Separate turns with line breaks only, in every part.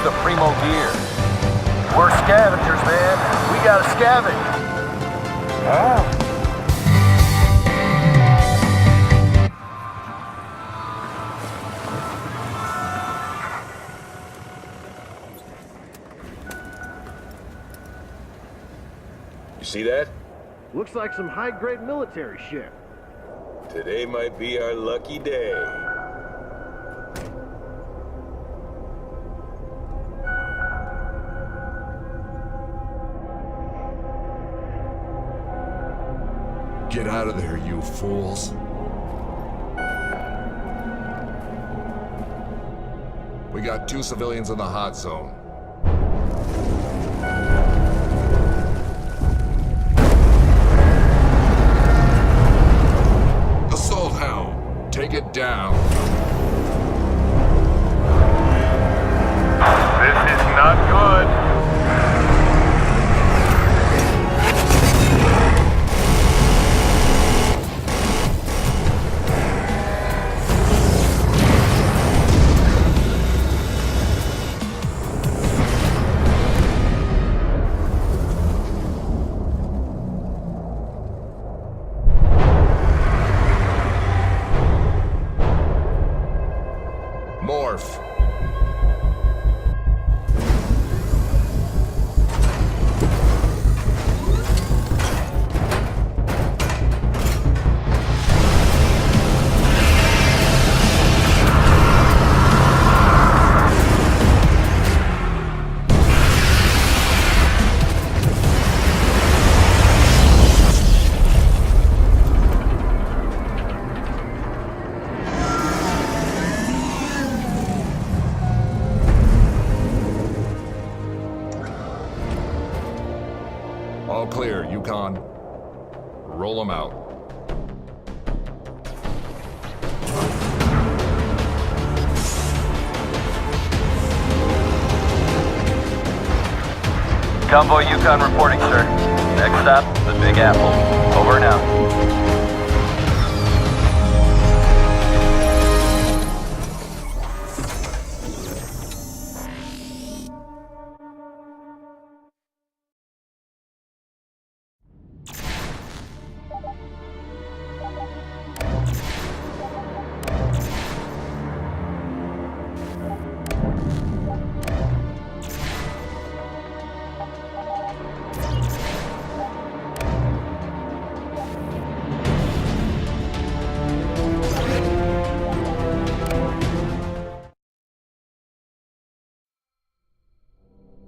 the primo gear. We're scavengers, man. We gotta scavenge.
You see that?
Looks like some high-grade military shit.
Today might be our lucky day.
Get out of there, you fools. We got 2 civilians in the hot zone. Assault hound, take it down.
This is not good.
Morph. All clear, Yukon. Roll them out.
Convoy Yukon reporting, sir. Next stop, the Big Apple. Over and out.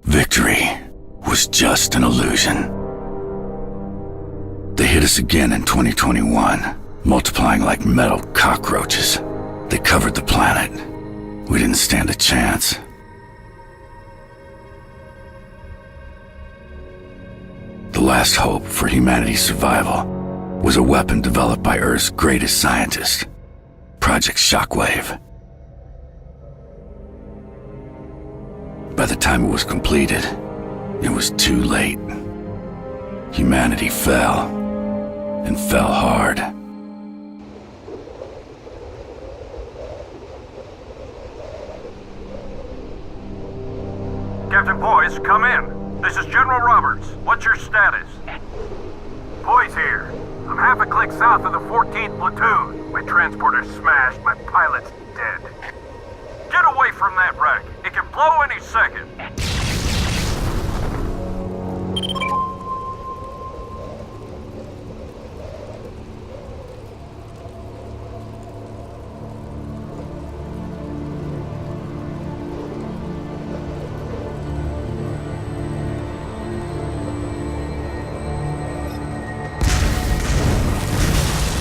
Victory was just an illusion. They hit us again in 2021, multiplying like metal cockroaches. They covered the planet. We didn't stand a chance. The last hope for humanity's survival was a weapon developed by Earth's greatest scientist, Project Shockwave. By the time it was completed, it was too late. Humanity fell, and fell hard.
Captain Poise, come in. This is General Roberts. What's your status? Poise here. I'm half a click south of the 14th platoon. My transporter's smashed, my pilot's dead. Get away from that wreck. It can blow any second.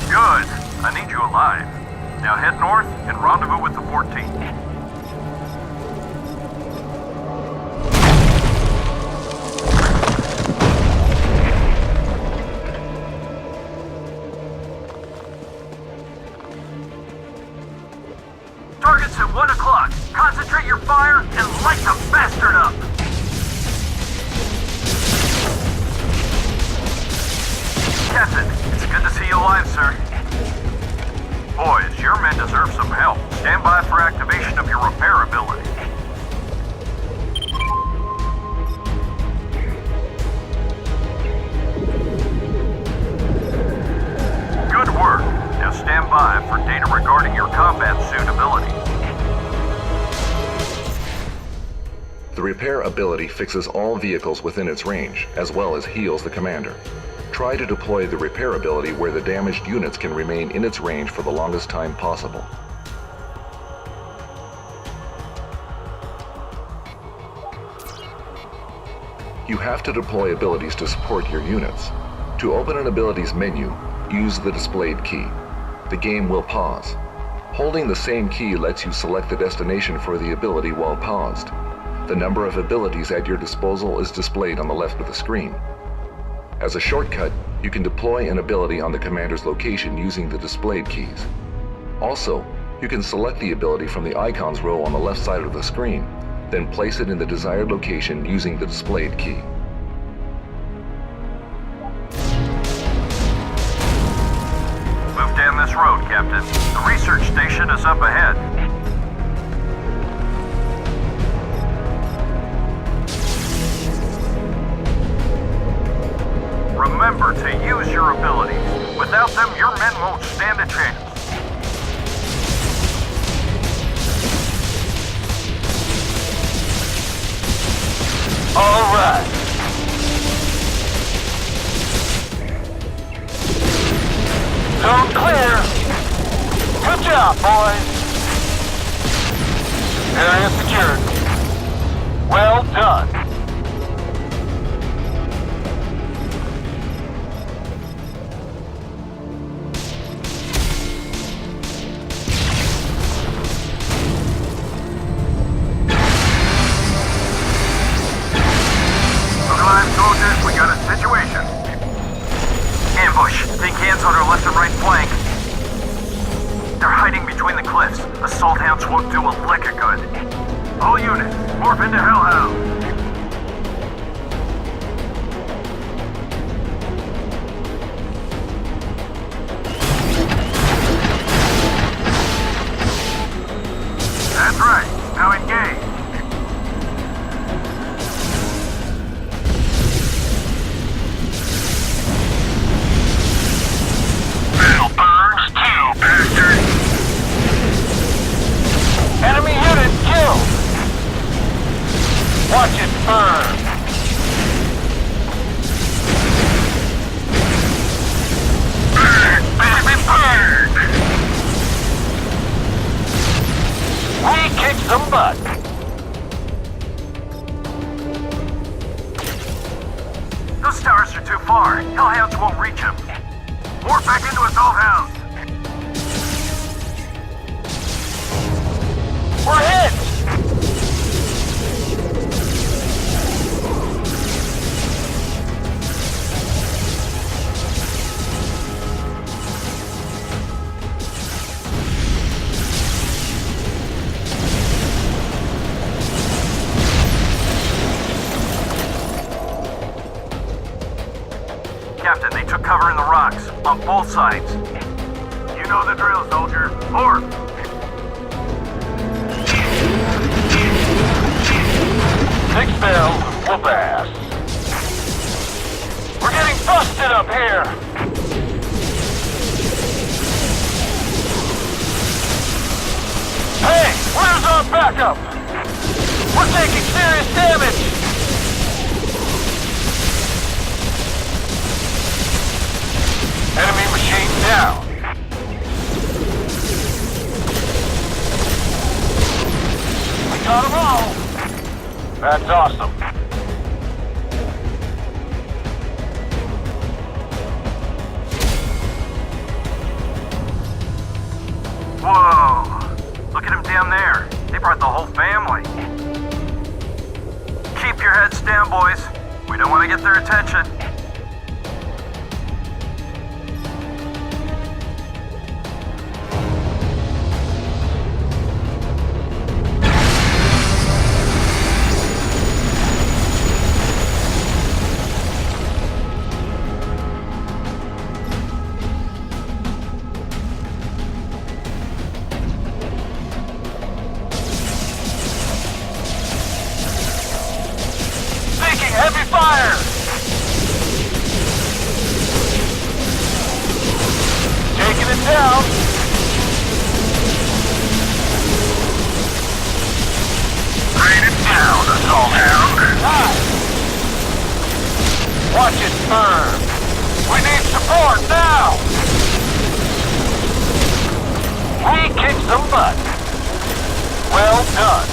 Good. I need you alive. Now head north and rendezvous with the 14th. Target's at 1 o'clock. Concentrate your fire and light the bastard up! Captain, it's good to see you alive, sir. Boys, your men deserve some help. Stand by for activation of your repair ability.
The repair ability fixes all vehicles within its range, as well as heals the commander. Try to deploy the repair ability where the damaged units can remain in its range for the longest time possible. You have to deploy abilities to support your units. To open an abilities menu, use the displayed key. The game will pause. Holding the same key lets you select the destination for the ability while paused. The number of abilities at your disposal is displayed on the left of the screen. As a shortcut, you can deploy an ability on the commander's location using the displayed keys. Also, you can select the ability from the icons row on the left side of the screen, then place it in the desired location using the displayed key.
Move down this road, Captain. The research station is up ahead. Remember to use your abilities. Without them, your men won't stand a chance.
All right. Zone clear. Good job, boys. Area secured. Well done.
Soldiers, we got a situation. Ambush. Take hands on our left and right flank. They're hiding between the cliffs. Assault hounds won't do a lick of good. All units, morph into hellhounds. That's right. Now engage.
Enemy unit killed! Watch it burn! Burn, baby, burn! We kicked some butt!
Those towers are too far. Hellhounds won't reach them. Morph back into assault hounds.
We're hit!
Captain, they took cover in the rocks, on both sides. You know the drill, soldier. Morph!
6 bells, whoop ass. We're getting busted up here! Hey, where's our backup? We're taking serious damage! Enemy machine down. We got them all! That's awesome.
Whoa! Look at him down there. They brought the whole family. Keep your heads down, boys. We don't want to get their attention.
Heavy fire! Taking it down! Rain it down, assault
Watch it burn! We need support now! We kicked some butt. Well done.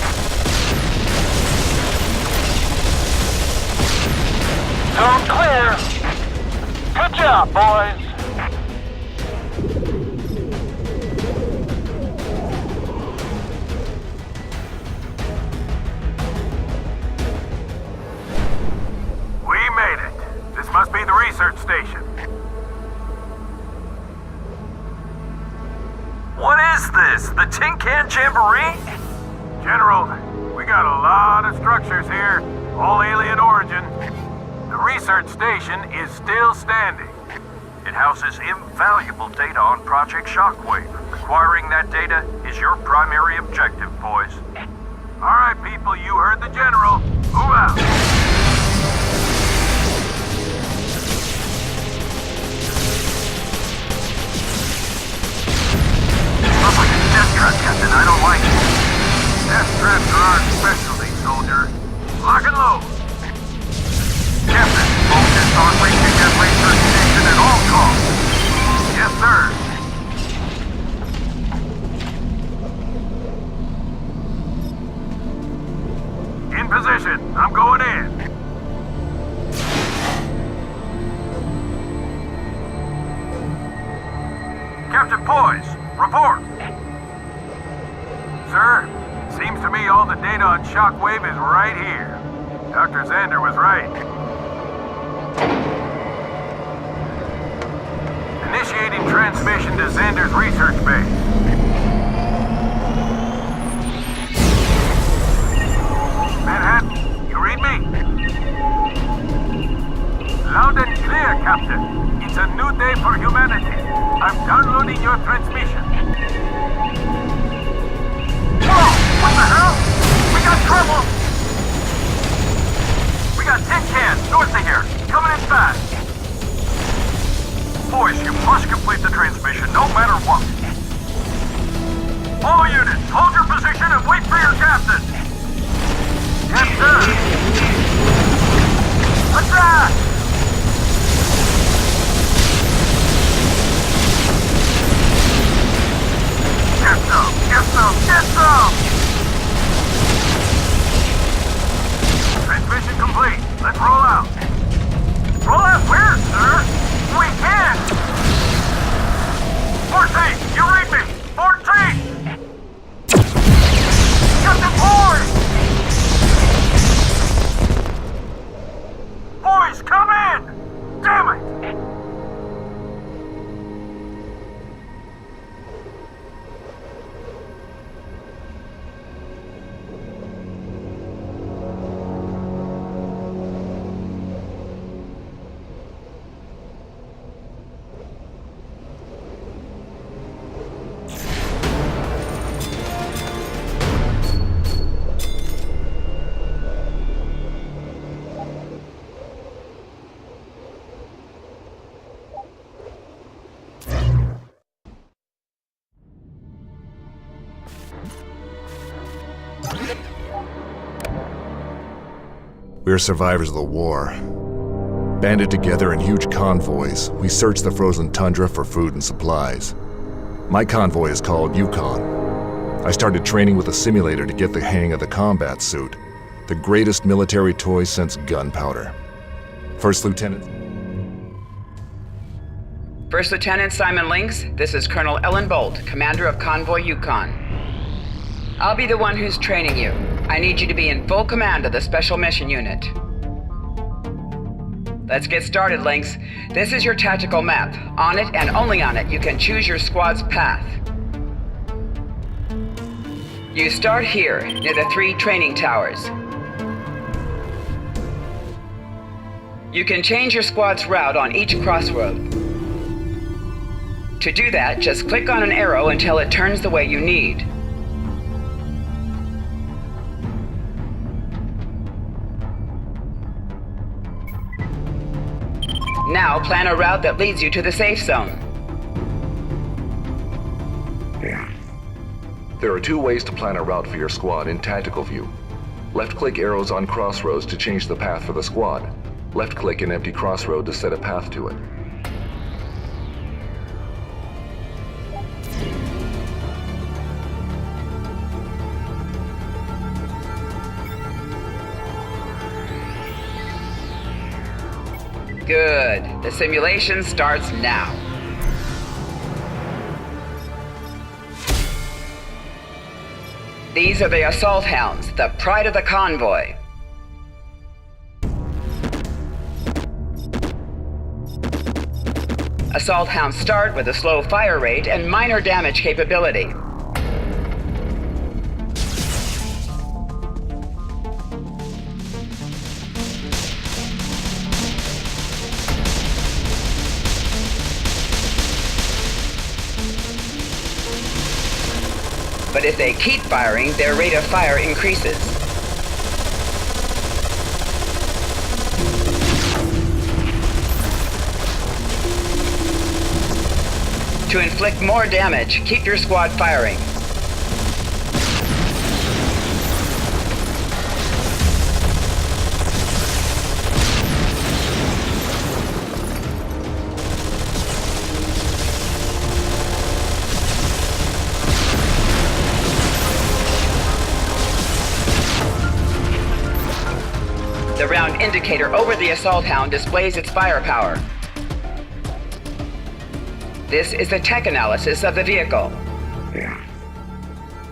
Zone clear. Good job, boys. We made it. This must be the research station.
What is this? The Tin Can Jamboree?
General, we got a lot of structures here, all alien origin. The research station is still standing.
It houses invaluable data on Project Shockwave. Acquiring that data is your primary objective, boys.
All right, people, you heard the General. Move out.
Looks like a death trap, Captain. I don't like it.
Death traps are our specialty, soldier. Lock and load.
Captain, focus on reaching that research station at all costs.
Yes, sir. In position. I'm going in.
Captain Poise, report.
Sir, seems to me all the data on Shockwave is right here. Dr. Xander was right. Initiating transmission to Xander's research base. Manhattan, you read me? Loud and clear, Captain. It's a new day for humanity. I'm downloading your transmission.
Whoa! What the hell? We got trouble! We got tin cans north of here, coming in fast. Boys, you must complete the transmission no matter what. All units, hold your position and wait for your captain. Yes, sir. Attack! Get some! Get some! Get some!
Transmission complete. Let's roll out.
Roll out where, sir? We can't! 14! You read me! 14! Captain Boyd! Boys, come in! Damn it!
We are survivors of the war. Banded together in huge convoys, we search the frozen tundra for food and supplies. My convoy is called Yukon. I started training with a simulator to get the hang of the combat suit, the greatest military toy since gunpowder. First Lieutenant
Simon Lynx, this is Colonel Ellen Bolt, commander of Convoy Yukon. I'll be the one who's training you. I need you to be in full command of the Special Mission Unit. Let's get started, Lynx. This is your tactical map. On it, and only on it, you can choose your squad's path. You start here, near the 3 training towers. You can change your squad's route on each crossroad. To do that, just click on an arrow until it turns the way you need. Now plan a route that leads you to the safe zone.
There are 2 ways to plan a route for your squad in tactical view. Left-click arrows on crossroads to change the path for the squad. Left-click an empty crossroad to set a path to it.
Good. The simulation starts now. These are the assault hounds, the pride of the convoy. Assault hounds start with a slow fire rate and minor damage capability. But if they keep firing, their rate of fire increases. To inflict more damage, keep your squad firing. The round indicator over the assault hound displays its firepower. This is the tech analysis of the vehicle.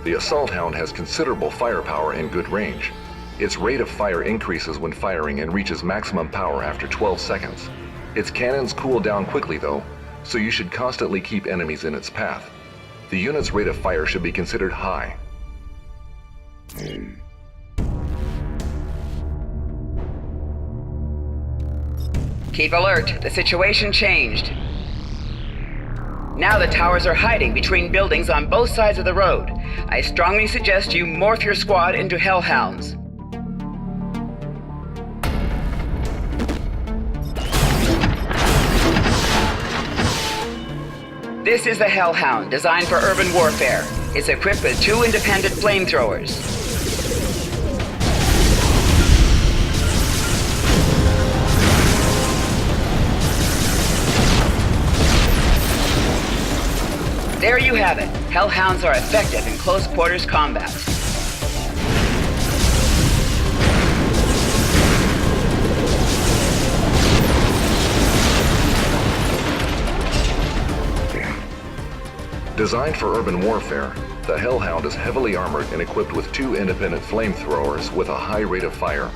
The assault hound has considerable firepower and good range. Its rate of fire increases when firing and reaches maximum power after 12 seconds. Its cannons cool down quickly though, so you should constantly keep enemies in its path. The unit's rate of fire should be considered high.
Keep alert. The situation changed. Now the towers are hiding between buildings on both sides of the road. I strongly suggest you morph your squad into hellhounds. This is the Hellhound, designed for urban warfare. It's equipped with 2 independent flamethrowers. There you have it. Hellhounds are effective in close quarters combat.
Designed for urban warfare, the Hellhound is heavily armored and equipped with 2 independent flamethrowers with a high rate of fire.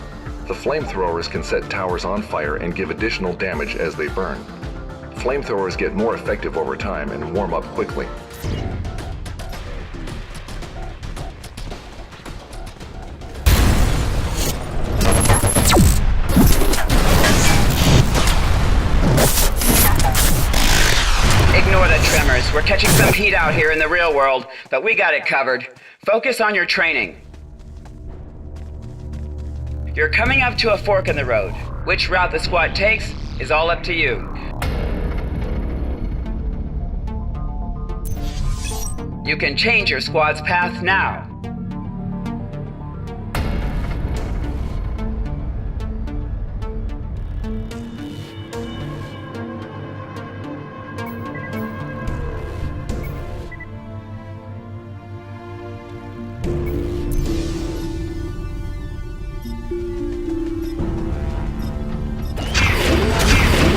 The flamethrowers can set towers on fire and give additional damage as they burn. Flamethrowers get more effective over time and warm up quickly.
Ignore the tremors. We're catching some heat out here in the real world, but we got it covered. Focus on your training. You're coming up to a fork in the road. Which route the squad takes is all up to you. You can change your squad's path now.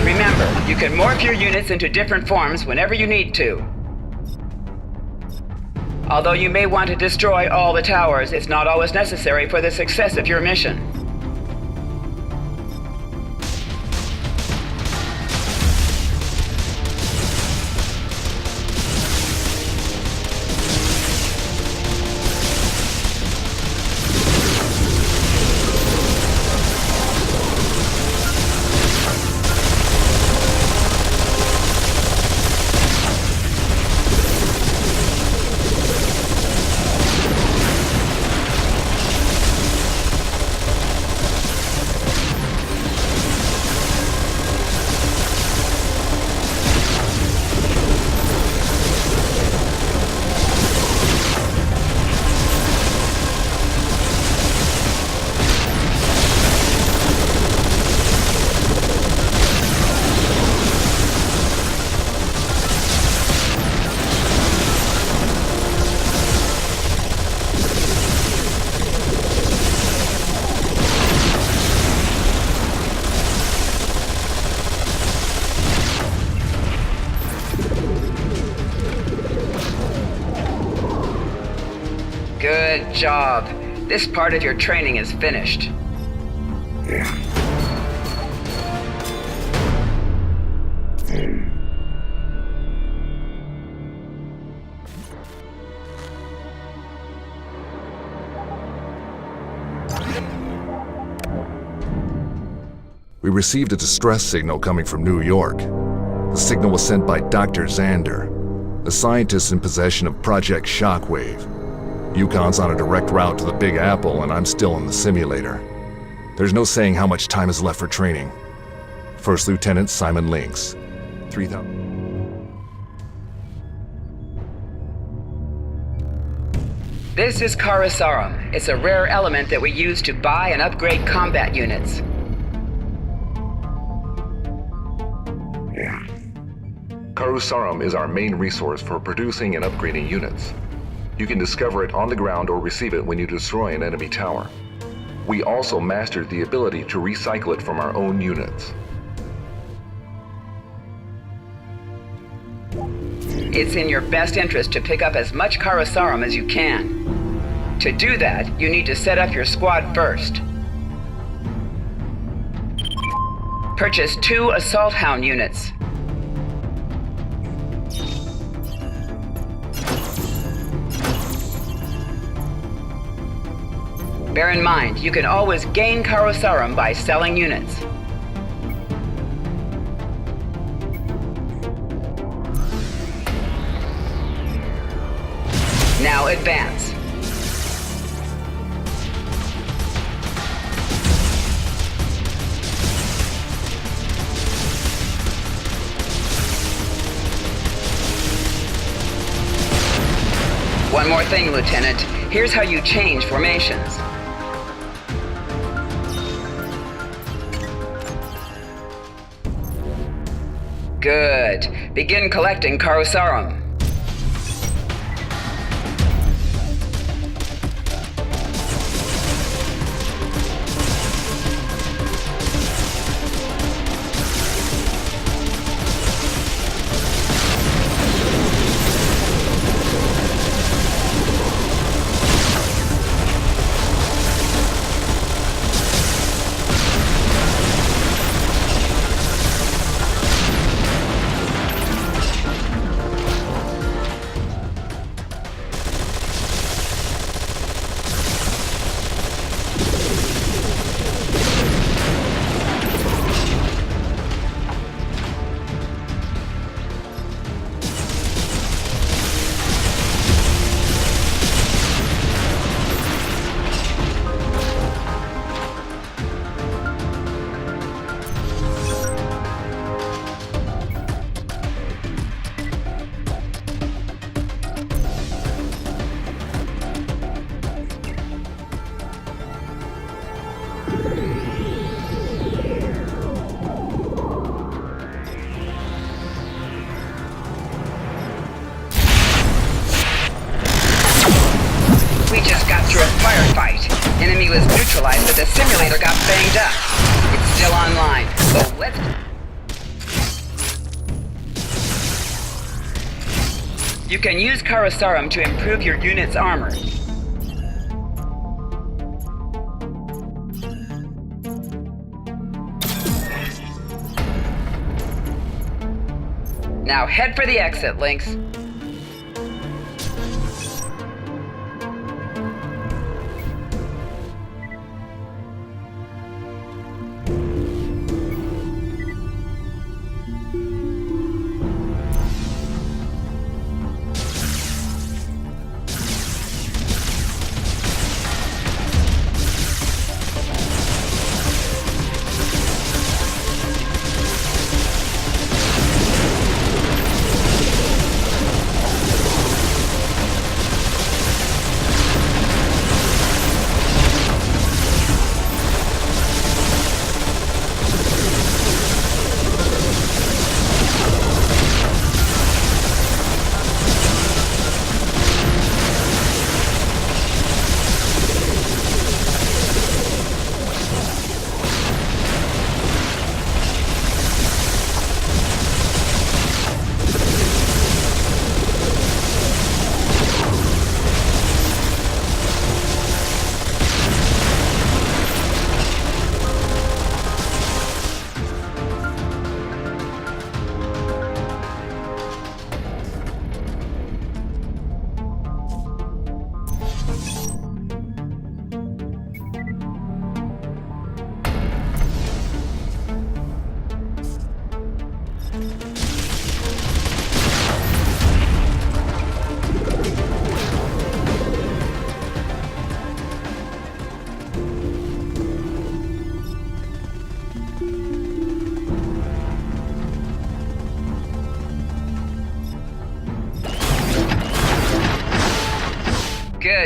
Remember, you can morph your units into different forms whenever you need to. Although you may want to destroy all the towers, it's not always necessary for the success of your mission. job. This part of your training is finished.
We received a distress signal coming from New York. The signal was sent by Dr. Xander, a scientist in possession of Project Shockwave. Yukon's on a direct route to the Big Apple, and I'm still in the simulator. There's no saying how much time is left for training. First Lieutenant Simon Lynx, 3000.
This is Karasarum. It's a rare element that we use to buy and upgrade combat units.
Karusarum is our main resource for producing and upgrading units. You can discover it on the ground or receive it when you destroy an enemy tower. We also mastered the ability to recycle it from our own units.
It's in your best interest to pick up as much Karasarum as you can. To do that, you need to set up your squad first. Purchase 2 Assault Hound units. Bear in mind, you can always gain Karasarum by selling units. Now advance. One more thing, Lieutenant. Here's how you change formations. Good. Begin collecting Karasarum. Enemy was neutralized, but the simulator got banged up. It's still online, so let's... You can use Karasarum to improve your unit's armor. Now head for the exit, Lynx.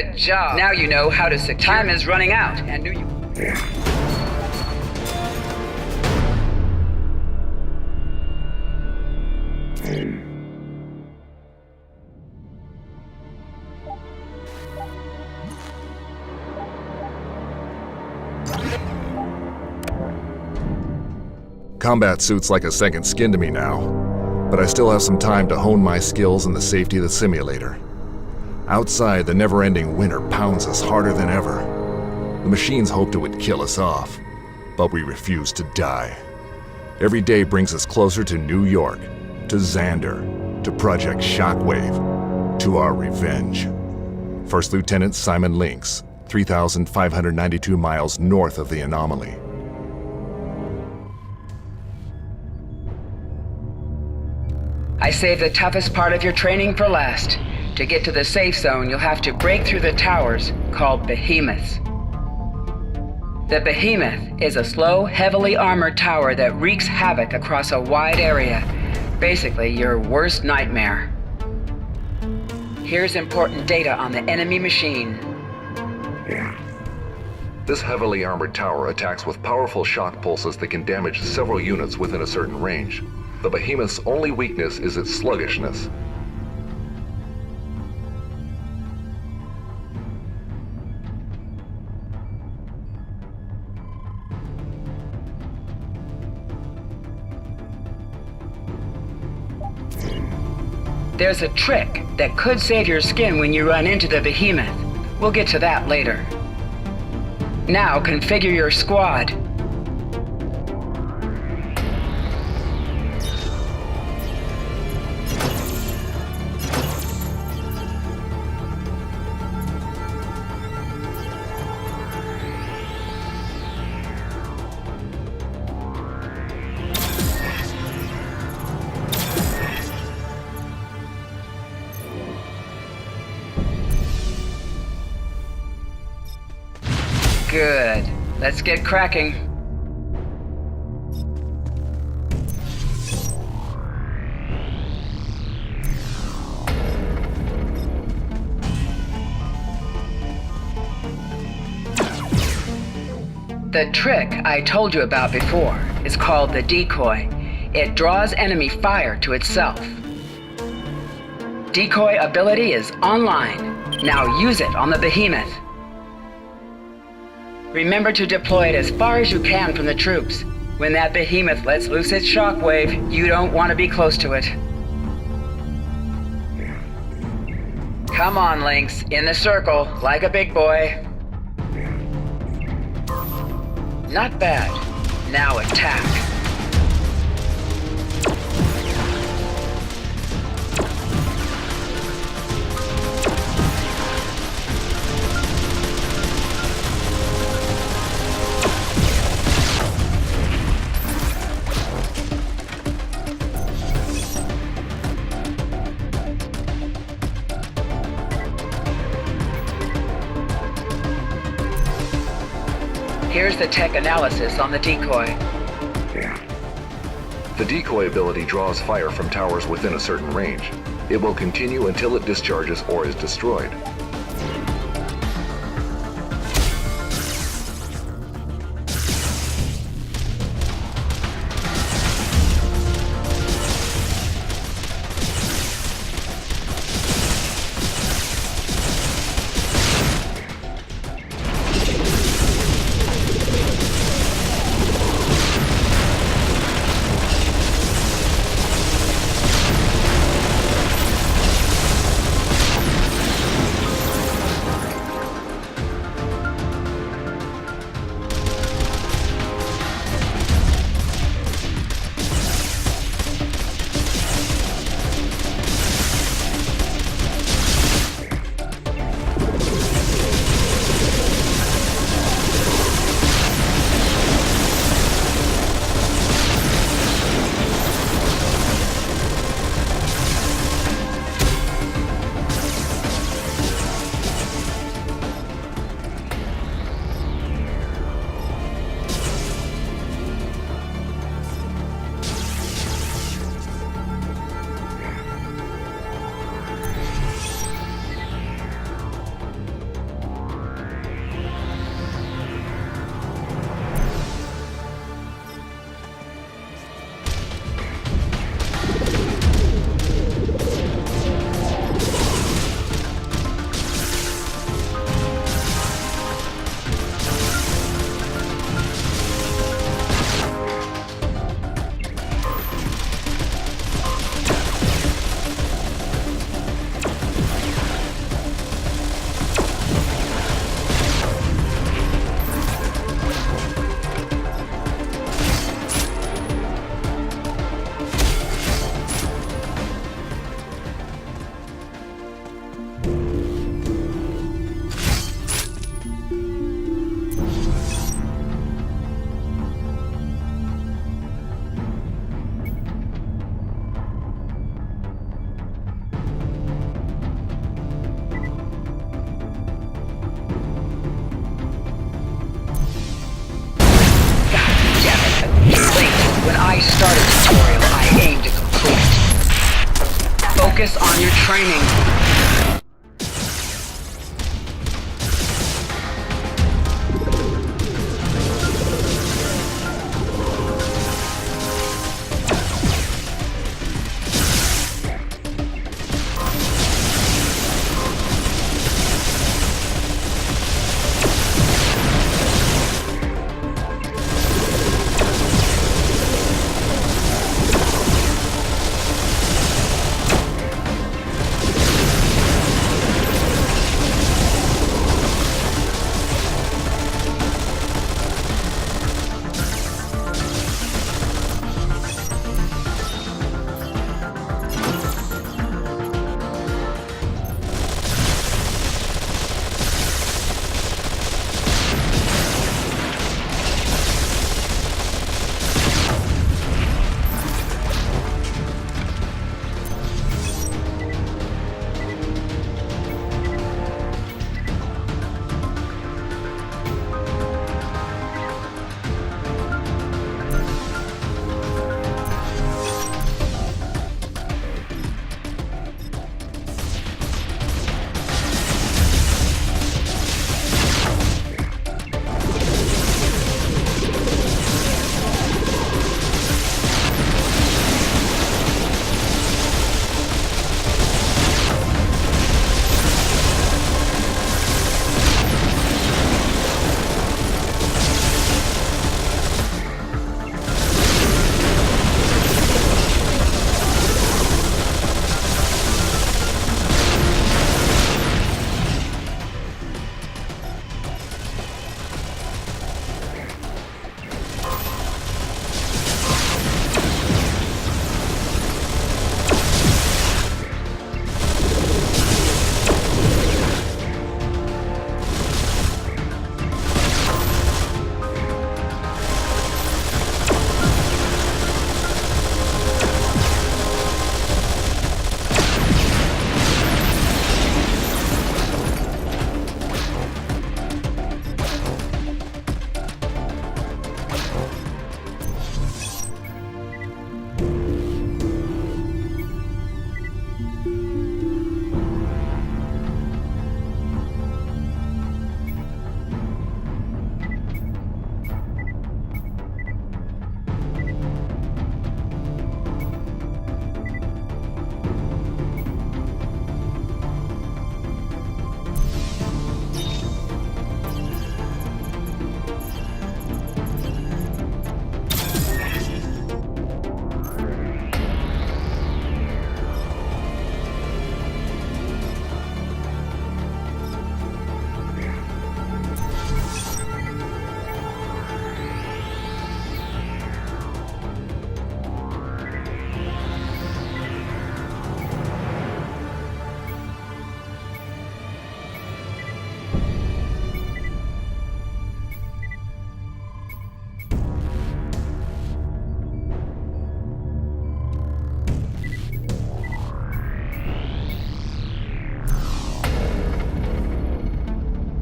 Good job. Now you know how to secure. Time is running out, and do you...
Combat suit's like a second skin to me now, but I still have some time to hone my skills in the safety of the simulator. Outside, the never-ending winter pounds us harder than ever. The machines hoped it would kill us off, but we refuse to die. Every day brings us closer to New York, to Xander, to Project Shockwave, to our revenge. First Lieutenant Simon Lynx, 3,592 miles north of the Anomaly.
I saved the toughest part of your training for last. To get to the safe zone, you'll have to break through the towers called behemoths. The behemoth is a slow, heavily armored tower that wreaks havoc across a wide area. Basically, your worst nightmare. Here's important data on the enemy machine.
This heavily armored tower attacks with powerful shock pulses that can damage several units within a certain range. The behemoth's only weakness is its sluggishness.
There's a trick that could save your skin when you run into the behemoth. We'll get to that later. Now configure your squad. Good. Let's get cracking. The trick I told you about before is called the decoy. It draws enemy fire to itself. Decoy ability is online. Now use it on the behemoth. Remember to deploy it as far as you can from the troops. When that behemoth lets loose its shockwave, you don't want to be close to it. Come on, Lynx, in the circle, like a big boy. Not bad. Now attack. Here's the tech analysis on the decoy.
The decoy ability draws fire from towers within a certain range. It will continue until it discharges or is destroyed.
focus on your training.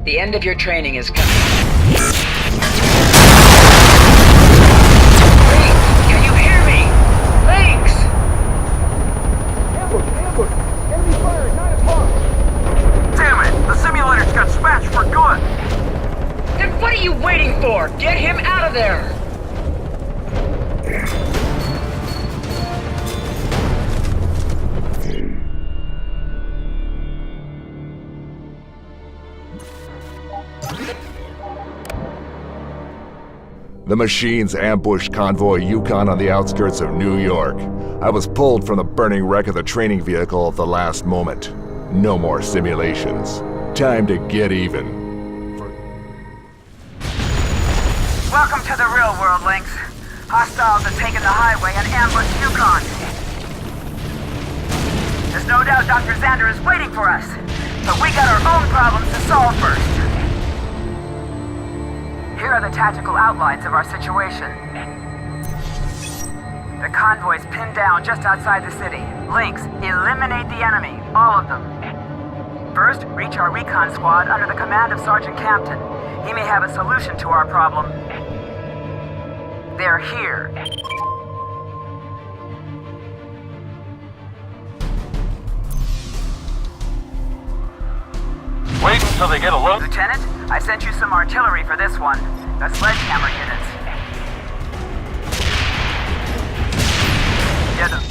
The end of your training is coming. Lynx, can you hear me? Lynx!
Ambush! Ambush! Enemy fire! 9 o'clock!
Damn it! The simulator's got smashed for good!
Then what are you waiting for? Get him out of there!
The machines ambushed convoy Yukon on the outskirts of New York. I was pulled from the burning wreck of the training vehicle at the last moment. No more simulations. Time to get even.
Welcome to the real world, Lynx. Hostiles have taken the highway and ambushed Yukon. There's no doubt Dr. Xander is waiting for us, but we got our own problems to solve first. Here are the tactical outlines of our situation. The convoy's pinned down just outside the city. Lynx, eliminate the enemy, all of them. First, reach our recon squad under the command of Sergeant Campton. He may have a solution to our problem. They're here.
so they get a look?
Lieutenant, I sent you some artillery for this one. The sledgehammer units. Get them.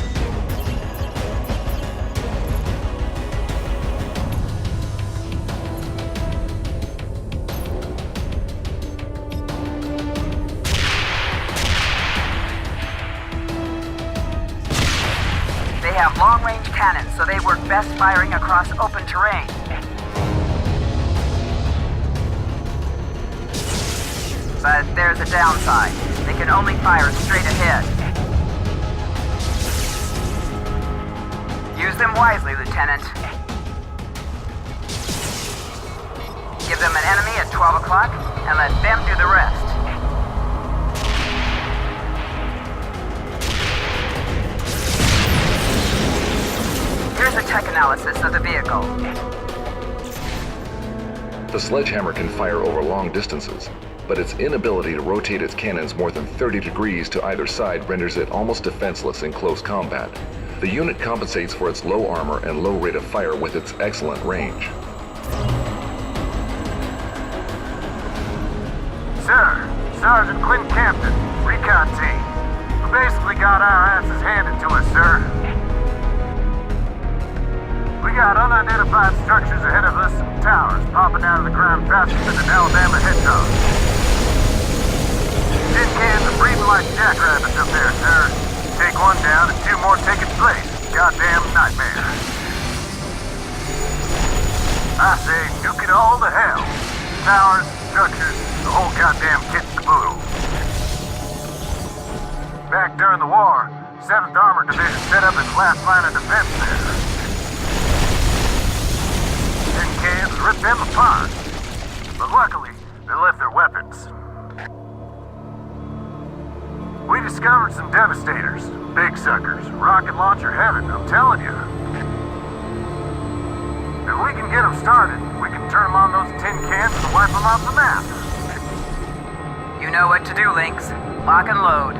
They have long-range cannons, so they work best firing across open terrain. But there's a downside. They can only fire straight ahead. Use them wisely, Lieutenant. Give them an enemy at 12 o'clock, and let them do the rest. Here's a tech analysis of the vehicle.
The sledgehammer can fire over long distances, but its inability to rotate its cannons more than 30 degrees to either side renders it almost defenseless in close combat. The unit compensates for its low armor and low rate of fire with its excellent range.
Sir, Sergeant Clint Campton, recon team. We basically got our asses handed to us, sir. We got unidentified structures ahead of us and towers popping out of the ground faster than an Alabama hedgehog. Tin cans are breathing like jackrabbits up there, sir. Take one down and two more take its place. Goddamn nightmare. I say, nuke it all to hell. Towers, structures, the whole goddamn kit and caboodle. Back during the war, 7th Armored Division set up its last line of defense there. Tin cans ripped them apart. But luckily, they left their weapons. We discovered some devastators, big suckers, rocket launcher heaven, I'm telling you. If we can get them started, we can turn them on those tin cans and wipe them off the map.
You know what to do, Lynx. Lock and load.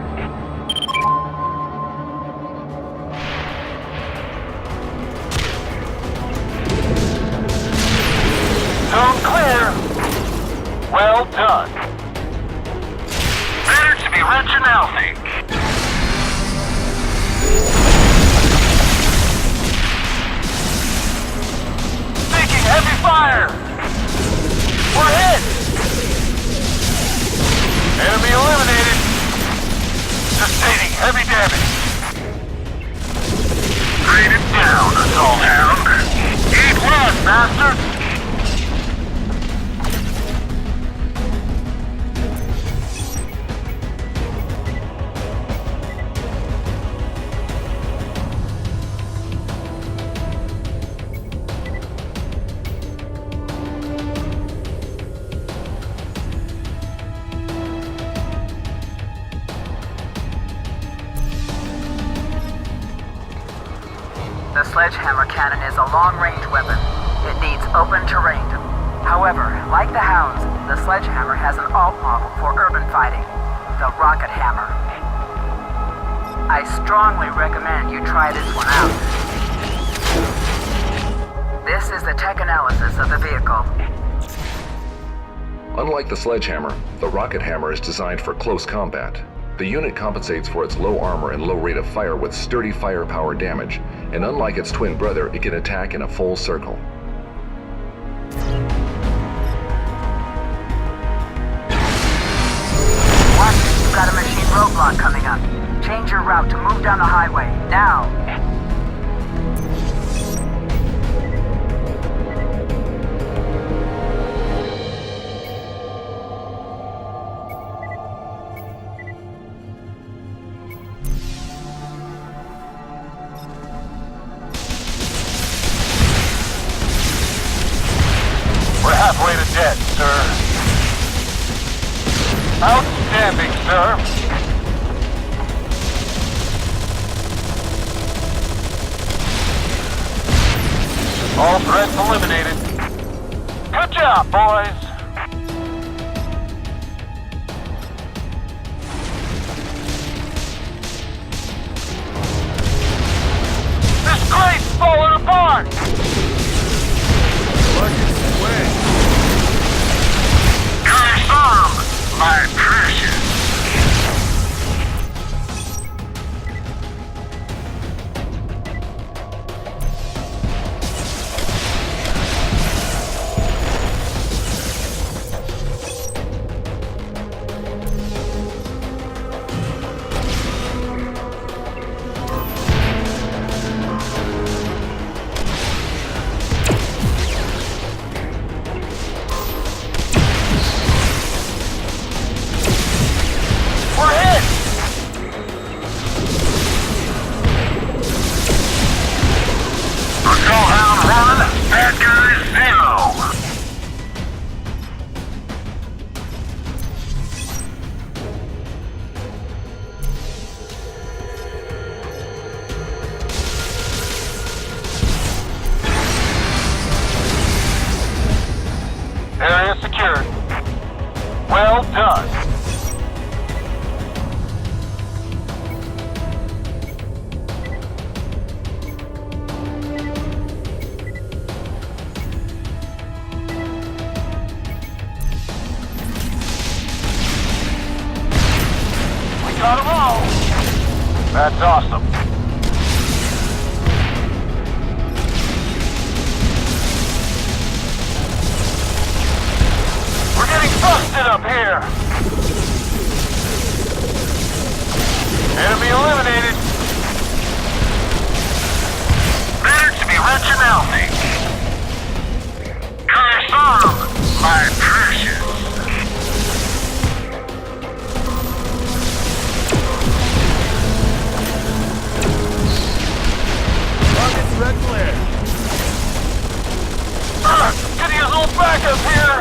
Zone clear. Well done. Better to be rich and healthy. Taking heavy fire. We're hit. Enemy eliminated. Sustaining heavy damage. Raid it down, assault hound. Eat one, bastard.
The sledgehammer cannon is a long-range weapon. It needs open terrain. However, like the Hounds, the sledgehammer has an alt model for urban fighting, the rocket hammer. I strongly recommend you try this one out. This is the tech analysis of the vehicle.
Unlike the sledgehammer, the rocket hammer is designed for close combat. The unit compensates for its low armor and low rate of fire with sturdy firepower damage, and unlike its twin brother, it can attack in a full circle.
Watch it, you've got a machine roadblock coming up. Change your route to move down the highway, now!
We're halfway to dead, sir. Outstanding, sir. All threats eliminated. Good job, boys. This crate's falling apart!
Buckets, away.
Got them all! That's awesome. We're getting busted up here! Enemy eliminated! Better to be rich and healthy. Curse on, my precious.
Target's red flare.
Get his old backup here!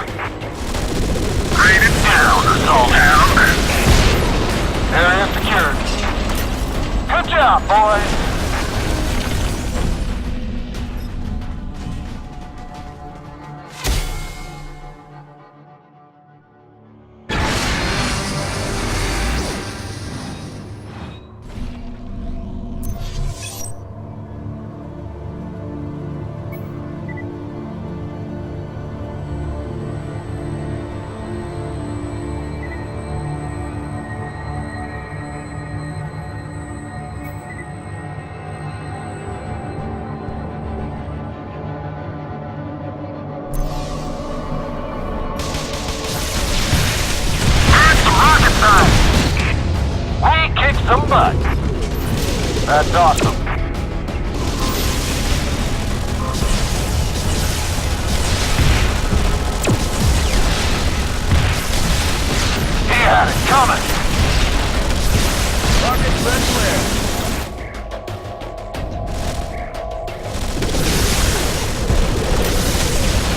Raid it down, assault hound. Area secured. Good job, boys! We kicked some butt. That's awesome. He had it coming.
Target's red flare.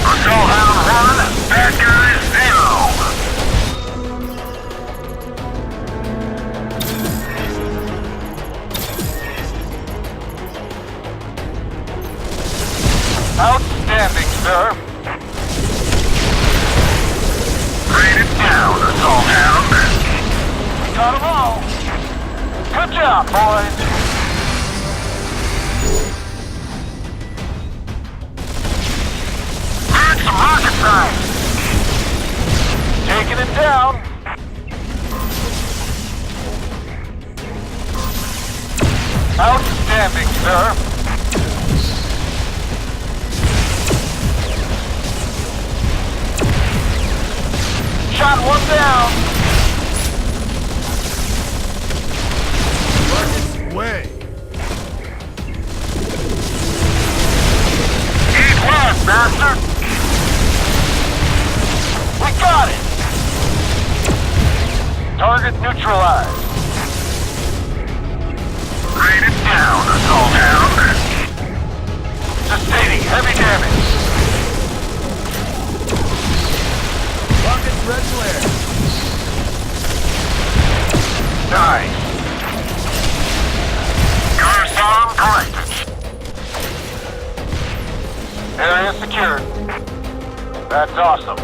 Assault hound 1, bad guys 0. Outstanding, sir. Raid it down, assault hound. We got them all. Good job, boys. Heard some rocket science. Taking it down. Outstanding, sir. Shot one down.
Target's way.
Eat one, bastard. We got it. Target neutralized. Raid it down, assault hound. Sustaining heavy damage.
Target's red flare.
Nice. Garrison collected. Area secured. That's awesome.